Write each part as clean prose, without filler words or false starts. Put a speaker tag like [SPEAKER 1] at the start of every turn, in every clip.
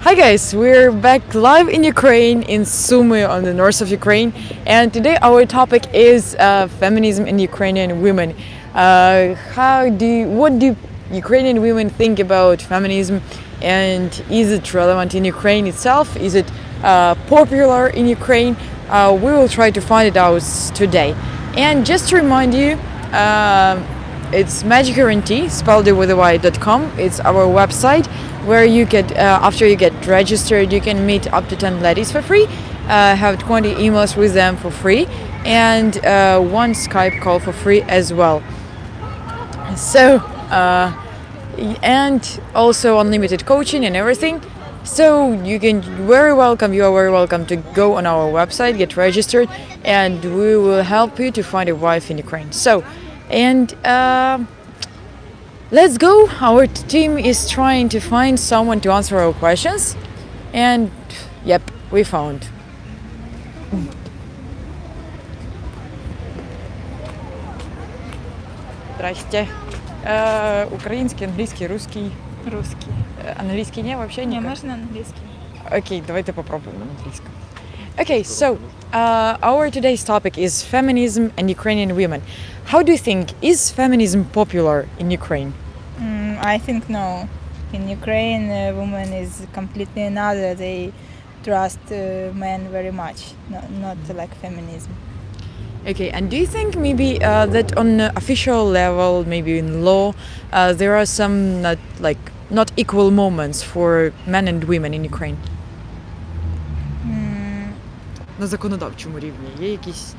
[SPEAKER 1] Hi guys, we're back live in Ukraine, in Sumy on the north of Ukraine, and today our topic is feminism in Ukrainian women. What do Ukrainian women think about feminism, and is it relevant in Ukraine itself? Is it popular in Ukraine? We will try to find it out today. And just to remind you, it's Magic Guarantee, spelled it with a y.com. It's our website where you get, after you get registered, you can meet up to 10 ladies for free, have 20 emails with them for free, and one Skype call for free as well. So, and also unlimited coaching and everything. So you are very welcome to go on our website, get registered, and we will help you to find a wife in Ukraine. So, and let's go. Our team is trying to find someone to answer our questions, and yep, we found. Здрасте. Украинский, английский, русский.
[SPEAKER 2] Русский.
[SPEAKER 1] Английский не, вообще
[SPEAKER 2] Не,
[SPEAKER 1] никак?
[SPEAKER 2] можно английский.
[SPEAKER 1] Окей, давайте попробуем на английском. Okay, so our today's topic is feminism and Ukrainian women. How do you think, is feminism popular in Ukraine?
[SPEAKER 2] I think no. In Ukraine, woman is completely another. They trust men very much, not like feminism.
[SPEAKER 1] Okay, and do you think maybe that on official level, maybe in law, there are some not equal moments for men and women in Ukraine? На законодавчому рівні є якісь,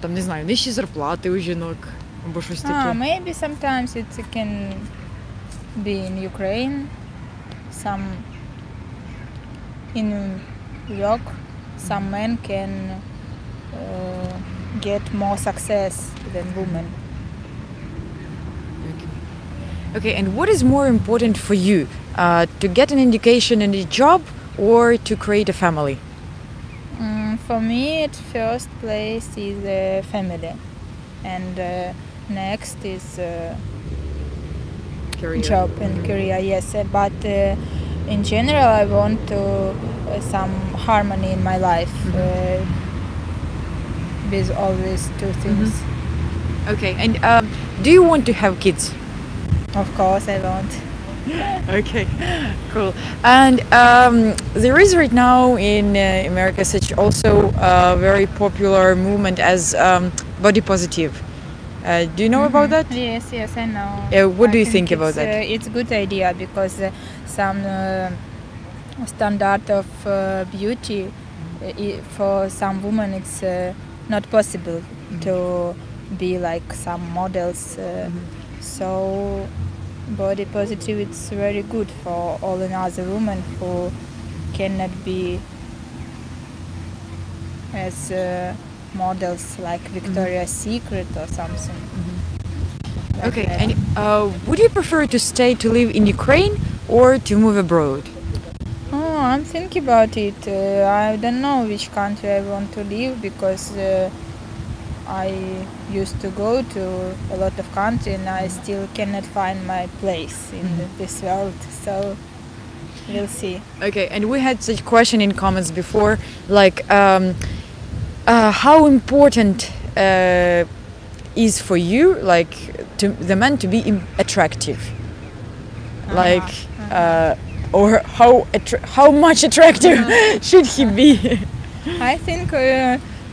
[SPEAKER 1] там, не знаю, нижчі зарплати у жінок або щось таке?
[SPEAKER 2] Maybe sometimes it can be in Ukraine, some in work, some men can get more success than women.
[SPEAKER 1] Okay, and what is more important for you, to get an education and a job or to create a family?
[SPEAKER 2] For me, at first place is family, and next is
[SPEAKER 1] Career.
[SPEAKER 2] job and career. Yes, but in general, I want to some harmony in my life with all these two things.
[SPEAKER 1] Okay, and do you want to have kids?
[SPEAKER 2] Of course, I want.
[SPEAKER 1] Okay, cool. And there is right now in America such also a very popular movement as body positive. Do you know about that?
[SPEAKER 2] Yes, I know.
[SPEAKER 1] What do you
[SPEAKER 2] I
[SPEAKER 1] think about that?
[SPEAKER 2] It's a good idea because some standard of beauty for some women it's not possible to be like some models. So body positive it's very good for all another women who cannot be as models like Victoria's Secret or something. Like
[SPEAKER 1] Okay,
[SPEAKER 2] that.
[SPEAKER 1] and would you prefer to stay to live in Ukraine or to move abroad?
[SPEAKER 2] I'm thinking about it. I don't know which country I want to live because I used to go to a lot of countries and I still cannot find my place in this world. So we'll see.
[SPEAKER 1] Okay, and we had such question in comments before, like how important is for you, like the man to be attractive, like or how much attractive should he be?
[SPEAKER 2] I think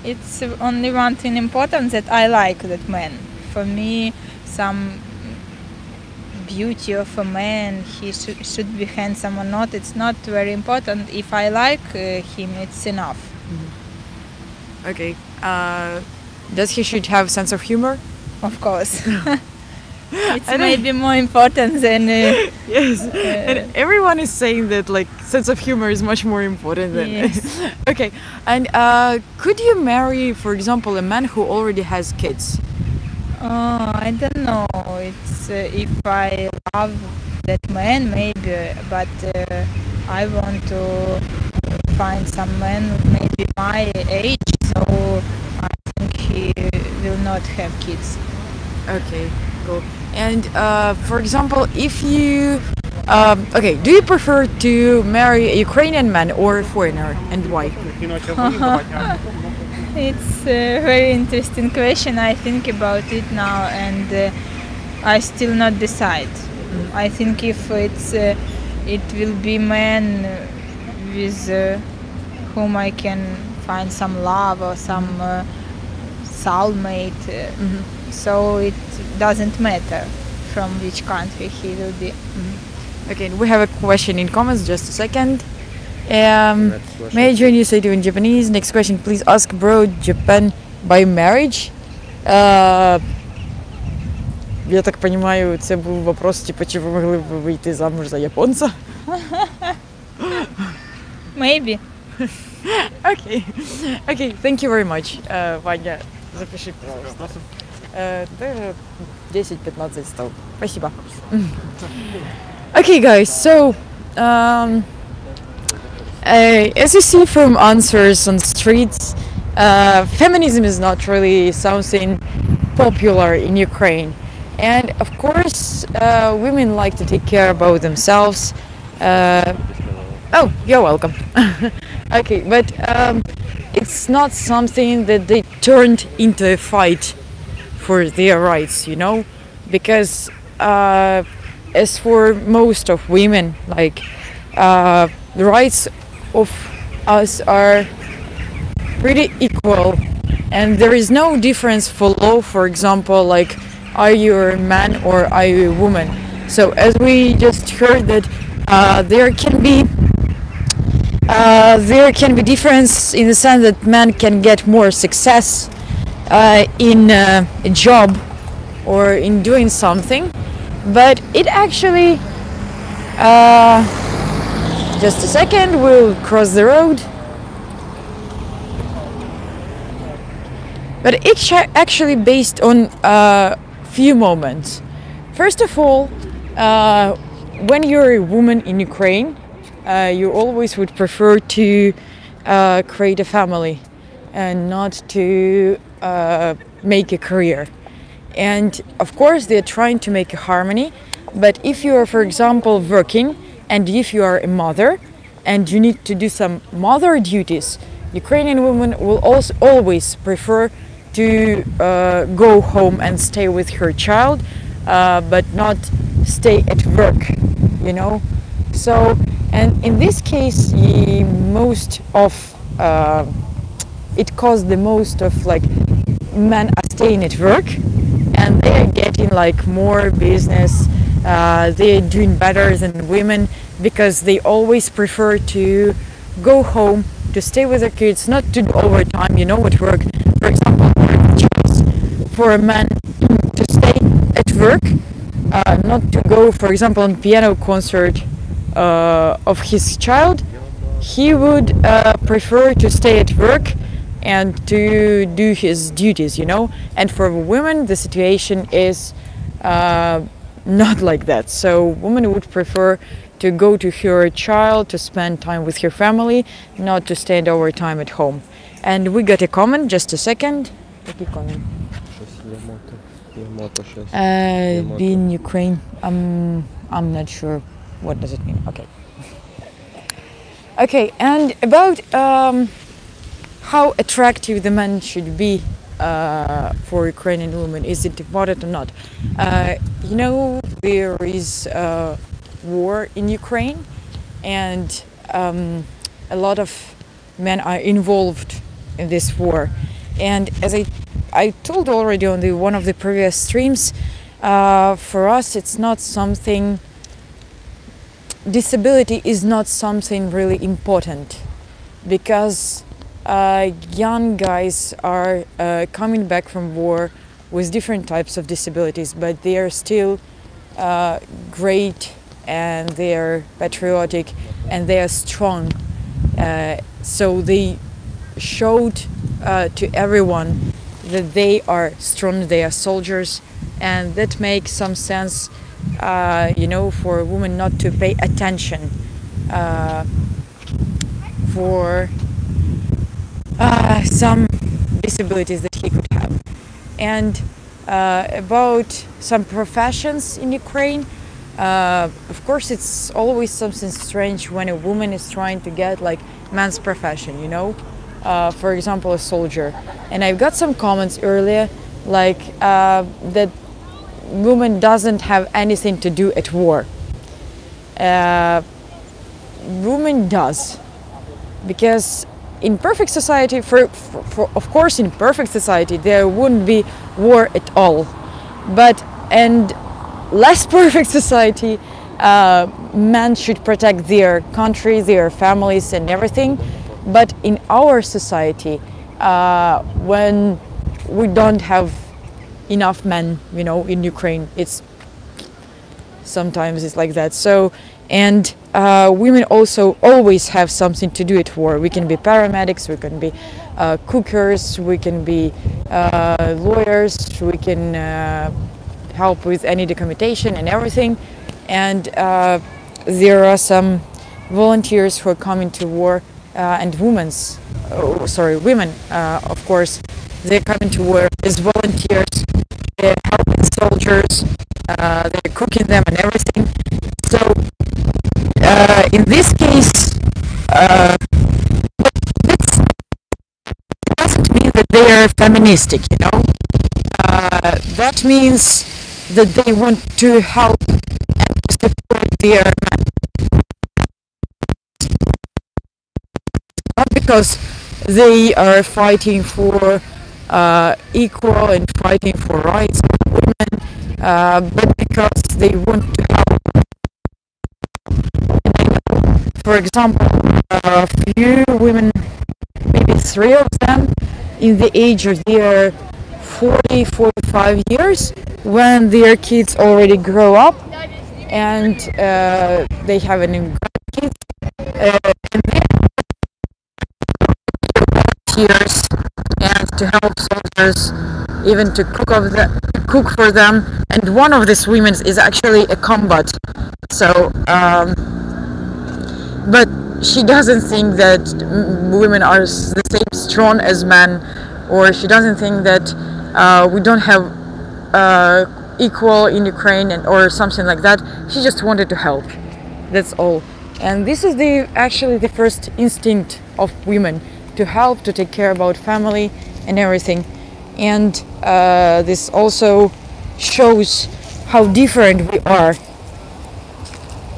[SPEAKER 2] it's only one thing important that I like that man. For me, some beauty of a man, he should be handsome or not, it's not very important. If I like him, it's enough.
[SPEAKER 1] Okay, does he should have sense of humor?
[SPEAKER 2] Of course. It's maybe more important than
[SPEAKER 1] Yes, and everyone is saying that like sense of humor is much more important than
[SPEAKER 2] Yes.
[SPEAKER 1] Okay, and could you marry, for example, a man who already has kids?
[SPEAKER 2] I don't know. It's if I love that man, maybe, but I want to find some man maybe my age, so I think he will not have kids.
[SPEAKER 1] Okay, cool. And for example, if you Okay, do you prefer to marry a Ukrainian man or a foreigner, and why?
[SPEAKER 2] It's a very interesting question. I think about it now, and I still not decide. I think if it will be man with whom I can find some love or some soulmate, so it doesn't matter from which country he will be.
[SPEAKER 1] Okay, we have a question in comments. Just a second. May I join you, say to in Japanese? Next question, please ask abroad Japan by marriage. Я так понимаю, це був вопрос, типу, чи ви могли б вийти замуж за японця?
[SPEAKER 2] Maybe.
[SPEAKER 1] Окей. Окей, thank you very much. Ваня, запиши, пожалуйста. 10-15 стал. Спасибо. Okay, guys, so as you see from answers on streets, feminism is not really something popular in Ukraine. And of course, women like to take care about themselves. Oh, you're welcome. Okay, but it's not something that they turned into a fight for their rights, you know? Because as for most of women, like the rights of us are pretty equal, and there is no difference for law, for example, like are you a man or are you a woman. So as we just heard that there can be difference in the sense that men can get more success in a job or in doing something, but it actually just a second, we'll cross the road. But it's actually based on few moments. First of all, when you're a woman in Ukraine, you always would prefer to create a family and not to make a career. And of course, they're trying to make a harmony. But if you are, for example, working, and if you are a mother and you need to do some mother duties, Ukrainian women will also always prefer to go home and stay with her child, but not stay at work, you know. So, and in this case, most of it caused the most of like men are staying at work, and they are getting like more business. They are doing better than women because they always prefer to go home, to stay with their kids, not to do overtime, you know, at work. For example, choice for a man to stay at work, not to go, for example, on piano concert of his child. He would prefer to stay at work and to do his duties, you know. And for women, the situation is not like that. So women would prefer to go to her child, to spend time with her family, not to spend overtime at home. And we got a comment, just a second. Який comment? Be in Ukraine. I'm not sure what does it mean. Okay. Okay, and about how attractive the man should be for Ukrainian women, is it important or not? You know, there is war in Ukraine, and a lot of men are involved in this war. And as I told already on one of the previous streams, for us it's not something, disability is not something really important, because young guys are coming back from war with different types of disabilities, but they are still great, and they are patriotic, and they are strong. So they showed to everyone that they are strong, they are soldiers, and that makes some sense, you know, for a woman not to pay attention for some disabilities that he could have. And about some professions in Ukraine, Of course, it's always something strange when a woman is trying to get like man's profession, you know, for example, a soldier. And I've got some comments earlier, like that woman doesn't have anything to do at war. Woman does, because in perfect society, of course, in perfect society, there wouldn't be war at all. But and less perfect society, men should protect their country, their families, and everything. But in our society, when we don't have enough men, you know, in Ukraine, sometimes it's like that. So, and women also always have something to do at war. We can be paramedics, we can be cookers, we can be lawyers, we can help with any documentation and everything. And there are some volunteers who are coming to war, and women, of course, they're coming to war as volunteers. They're helping soldiers, they're cooking them and everything. So in this case, it doesn't mean that they are feministic, you know. That means that they want to help and to support their men. Not because they are fighting for equal and fighting for rights of women, but because they want to help. For example, a few women, maybe 3 of them, in the age of their 45 years, when their kids already grow up and they have an grandkids, and they volunteers and to help soldiers, even to cook for them. And one of these women is actually a combat. So, but she doesn't think that women are the same strong as men, or she doesn't think that we don't have equal in Ukraine or something like that. She just wanted to help. That's all. And this is actually the first instinct of women, to help, to take care about family and everything. And this also shows how different we are.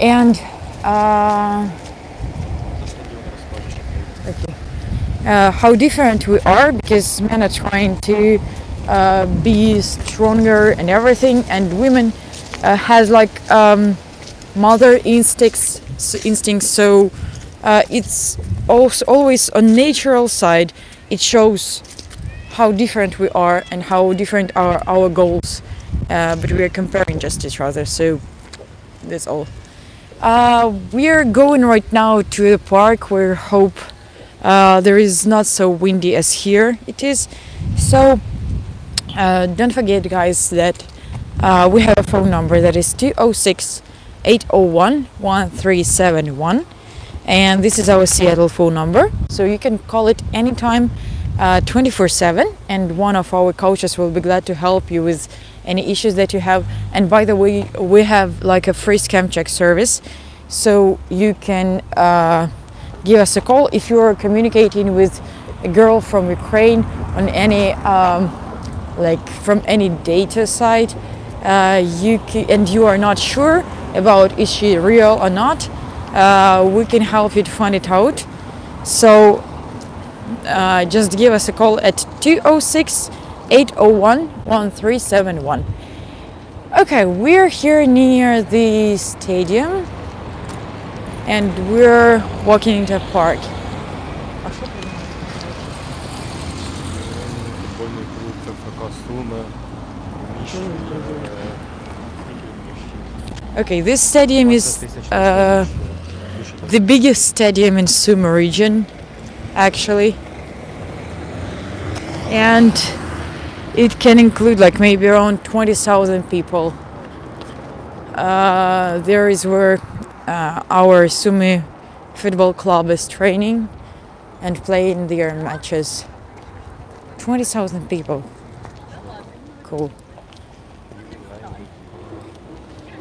[SPEAKER 1] And how different we are, because men are trying to be stronger and everything, and women has like mother instincts. So it's also always on natural side. It shows how different we are and how different are our goals, but we are comparing just each other. So that's all. We are going right now to the park where hope there is not so windy as here it is. So don't forget, guys, that we have a phone number that is 206-801-1371, and this is our Seattle phone number, so you can call it anytime, 24/7, and one of our coaches will be glad to help you with any issues that you have. And by the way, we have like a free scam check service, so you can give us a call if you are communicating with a girl from Ukraine on any like from any data site, and you are not sure about is she real or not, we can help you to find it out. So just give us a call at 206-801-1371. Okay, we're here near the stadium and we're walking into a park. Okay, this stadium is the biggest stadium in Sumy region, actually, and it can include like maybe around 20,000 people. There is where our Sumy football club is training and playing their matches. 20,000 people. Cool.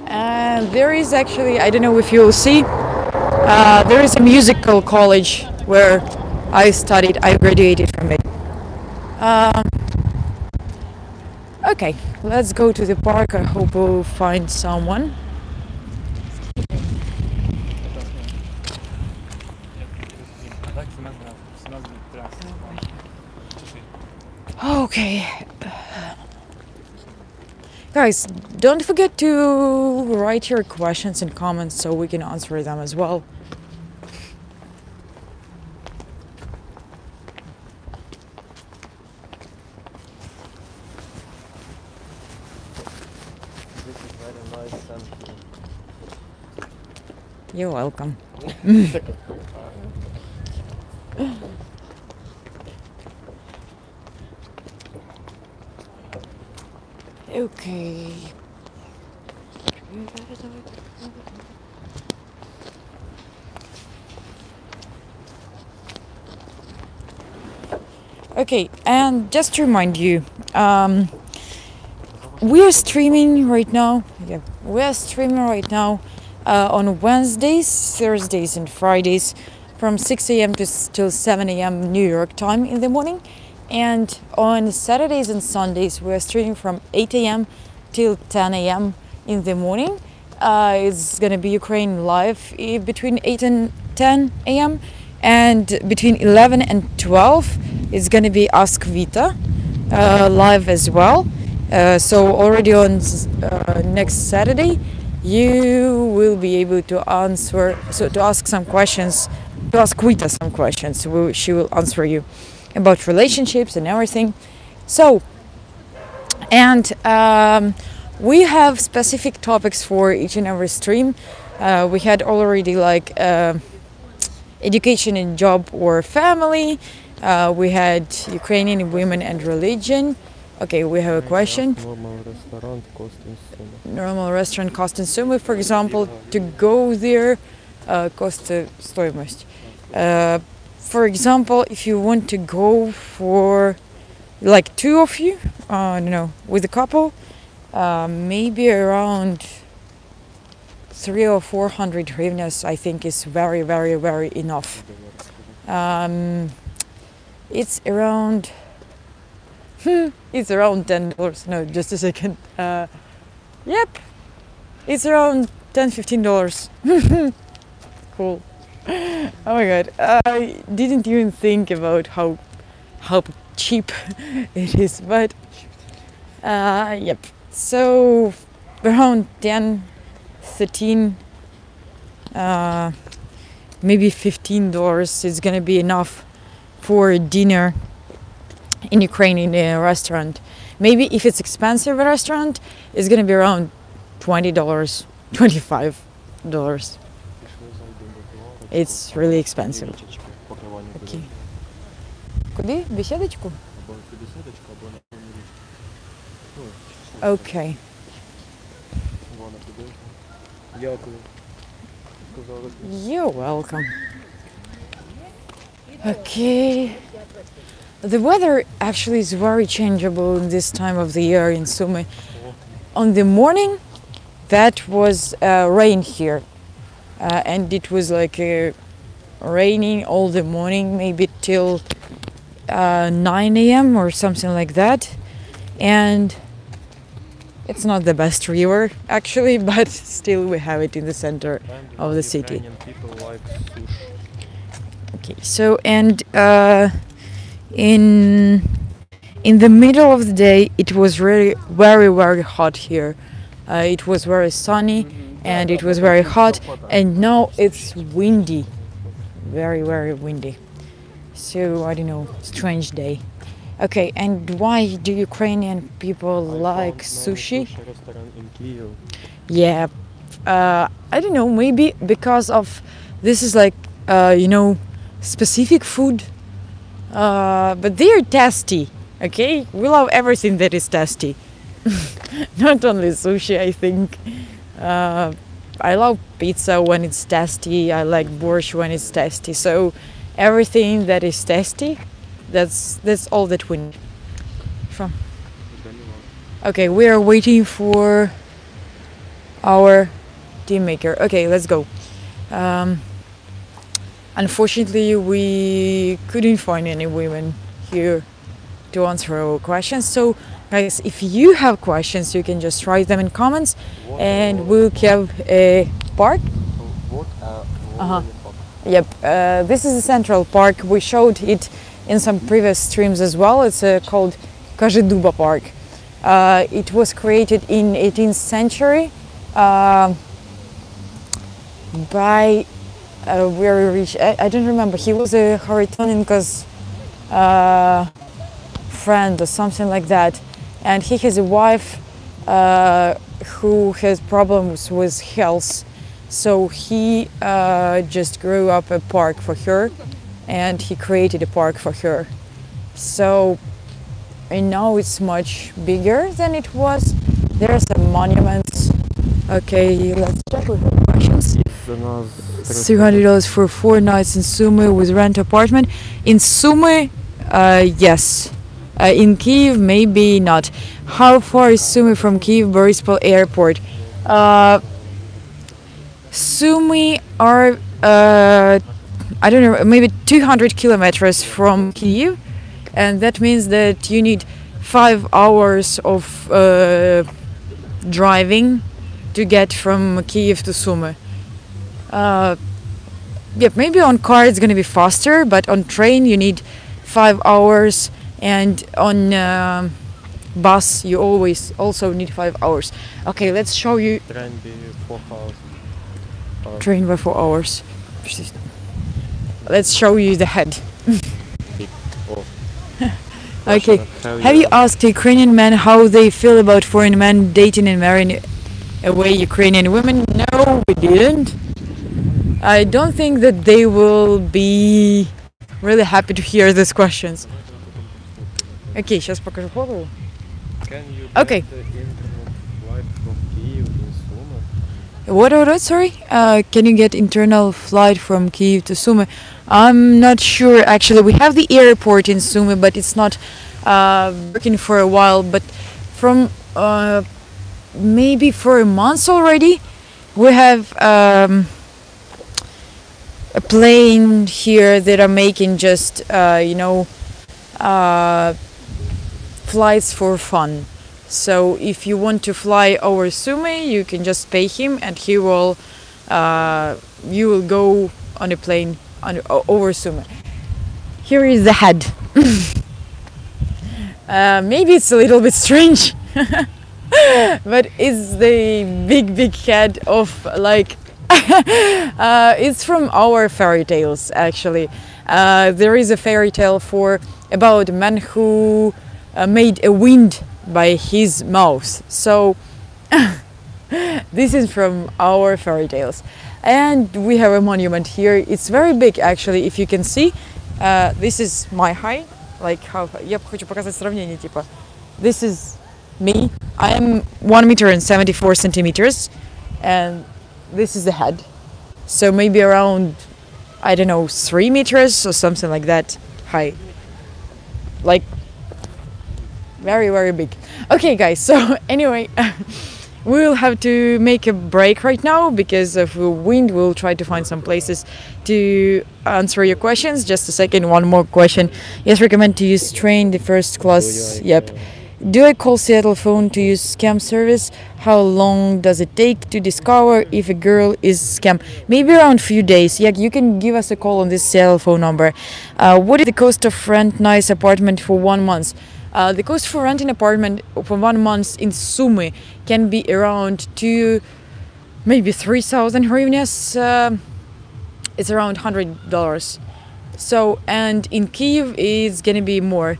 [SPEAKER 1] There is actually, I don't know if you'll see, there is a musical college where I studied. I graduated from it. Okay, let's go to the park. I hope we'll find someone. Okay. Guys, don't forget to write your questions and comments so we can answer them as well.
[SPEAKER 3] This is very nice, thank you.
[SPEAKER 1] You're welcome. Okay. Okay, and just to remind you, we are streaming right now. Yeah, we are streaming right now on Wednesdays, Thursdays, and Fridays from 6 a.m. till 7 a.m. New York time in the morning. And on Saturdays and Sundays, we're streaming from 8 a.m. till 10 a.m. in the morning. It's gonna be Ukraine live between 8 and 10 a.m. And between 11 and 12, it's gonna be Ask Vita live as well. So already on next Saturday, you will be able to ask some questions, to ask Vita some questions. She will answer you about relationships and everything. So, and we have specific topics for each and every stream. We had already like education and job or family. We had Ukrainian women and religion. Okay, we have a question. Normal restaurant cost and sum. For example, to go there, cost стоимость. For example, if you want to go for like two of you, I don't know, with a couple, maybe around 300 or 400 hryvnias, I think is very, very, very enough. It's around it's around $10. No, just a second. Yep, it's around $10-15. Cool. Oh my god, I didn't even think about how cheap it is, but yep. So around 10, 13, maybe $15 is gonna be enough for dinner in Ukraine in a restaurant. Maybe if it's expensive restaurant, it's gonna be around $20, $25. It's really expensive. Okay. Куди? Беседочку? Okay. You're welcome. Okay. The weather actually is very changeable in this time of the year in Sumy. On the morning, that was rain here. And it was like raining all the morning, maybe till 9 a.m. or something like that. And it's not the best river actually, but still we have it in the center of the city.
[SPEAKER 3] People like sushi.
[SPEAKER 1] Okay, so and in the middle of the day, it was really very, very hot here. It was very sunny. And it was very hot, and now it's windy, very, very windy. So I don't know, strange day. Okay, and why do Ukrainian people like sushi? Yeah, I don't know, maybe because of this is like specific food, but they're tasty. Okay, we love everything that is tasty, not only sushi. I think. I love pizza when it's tasty. I like borscht when it's tasty. So everything that is tasty, that's all that we need. From. Okay, we are waiting for our team maker. Okay, let's go. Unfortunately, we couldn't find any women here to answer our questions. So, guys, if you have questions, you can just write them in comments, and we'll have a park. Yep, this is the Central Park. We showed it in some previous streams as well. It's called Kajiduba Park. It was created in 18th century by very rich. I don't remember. He was a Haritonenko's friend or something like that, and he has a wife who has problems with health. So he just grew up a park for her, and he created a park for her. So, and now it's much bigger than it was. There are some monuments. Okay, let's check with the questions. $300 for 4 nights in Sumy with rent apartment. In Sumy, yes. In Kyiv, maybe not. How far is Sumy from Kyiv Borispol Airport? Sumy are, I don't know, maybe 200 kilometers from Kyiv, and that means that you need 5 hours of driving to get from Kyiv to Sumy. Yep, maybe on car it's gonna be faster, but on train you need 5 hours, and on bus you always also need 5 hours. Okay, let's show you.
[SPEAKER 3] Train be 4 hours.
[SPEAKER 1] Train by 4 hours. Let's show you the head. Okay. Have you asked Ukrainian men how they feel about foreign men dating and marrying away Ukrainian women? No, we didn't. I don't think that they will be really happy to hear these questions. Okay, сейчас покажу фото. Okay. What? Sorry? Can you get internal flight from Kyiv to Sumy? I'm not sure. Actually, we have the airport in Sumy, but it's not working for a while. But from maybe for a month already, we have a plane here that are making just flights for fun. So if you want to fly over Sumy, you can just pay him, and he will, you will go on a plane over Sumy. Here is the head. Maybe it's a little bit strange, but it's the big head of like. It's from our fairy tales, actually. There is a fairy tale about a man who made a wind by his mouth. So this is from our fairy tales, and we have a monument here. It's very big, actually. If you can see, this is my height. Like how я хочу показать сравнение, типа. This is me. I am 1 meter and 74 centimeters, and this is the head. So maybe around, I don't know, 3 meters or something like that high. Like very big. Okay, guys, so anyway, we'll have to make a break right now because of the wind. We'll try to find some places to answer your questions. Just a second, one more question. Yes, recommend to use train, the first class. Yep. Do I call Seattle phone to use scam service? How long does it take to discover if a girl is scam? Maybe around few days. Yeah, you can give us a call on this Seattle phone number. What is the cost of rent nice apartment for 1 month? The cost for renting apartment for 1 month in Sumy can be around maybe 3,000 hryvnias. It's around $100. So, and in Kyiv it's gonna be more.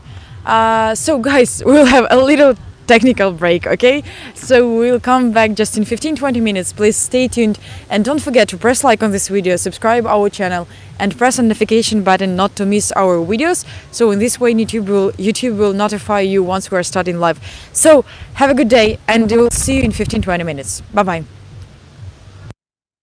[SPEAKER 1] So guys, we'll have a little technical break, okay? So we'll come back just in 15-20 minutes. Please stay tuned, and don't forget to press like on this video, subscribe our channel, and press the notification button not to miss our videos. So in this way YouTube will notify you once we are starting live. So have a good day, and we'll see you in 15-20 minutes. Bye bye.